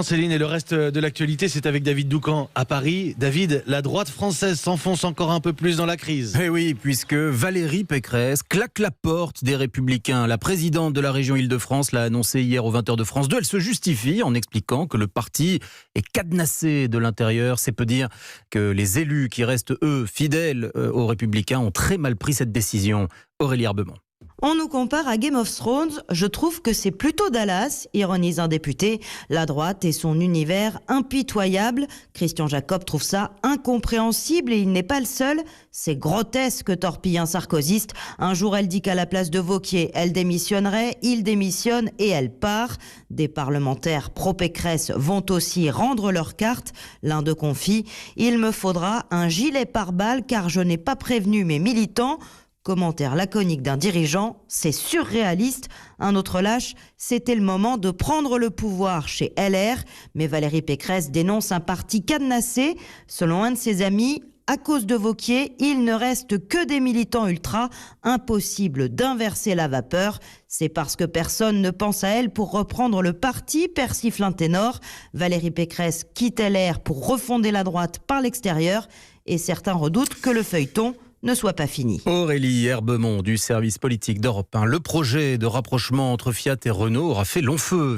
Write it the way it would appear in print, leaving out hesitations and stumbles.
Céline, et le reste de l'actualité, c'est avec David Doucan à Paris. David, la droite française s'enfonce encore un peu plus dans la crise. Eh oui, puisque Valérie Pécresse claque la porte des Républicains. La présidente de la région Île-de-France l'a annoncé hier aux 20h de France 2. Elle se justifie en expliquant que le parti est cadenassé de l'intérieur. C'est peu dire que les élus qui restent, eux, fidèles aux Républicains ont très mal pris cette décision. Aurélie Herbemont. On nous compare à Game of Thrones, je trouve que c'est plutôt Dallas, ironise un député. La droite et son univers impitoyable. Christian Jacob trouve ça incompréhensible et il n'est pas le seul. C'est grotesque, torpille un sarkozyste. Un jour, elle dit qu'à la place de Wauquiez, elle démissionnerait, il démissionne et elle part. Des parlementaires pro-Pécresse vont aussi rendre leur carte. L'un d'eux confie « Il me faudra un gilet pare-balles car je n'ai pas prévenu mes militants ». Commentaire laconique d'un dirigeant, c'est surréaliste. Un autre lâche, c'était le moment de prendre le pouvoir chez LR. Mais Valérie Pécresse dénonce un parti cadenassé. Selon un de ses amis, à cause de Wauquiez, il ne reste que des militants ultra. Impossible d'inverser la vapeur. C'est parce que personne ne pense à elle pour reprendre le parti, persifle un ténor. Valérie Pécresse quitte LR pour refonder la droite par l'extérieur. Et certains redoutent que le feuilleton ne soit pas fini. Aurélie Herbemont du service politique d'Europe 1. Le projet de rapprochement entre Fiat et Renault aura fait long feu.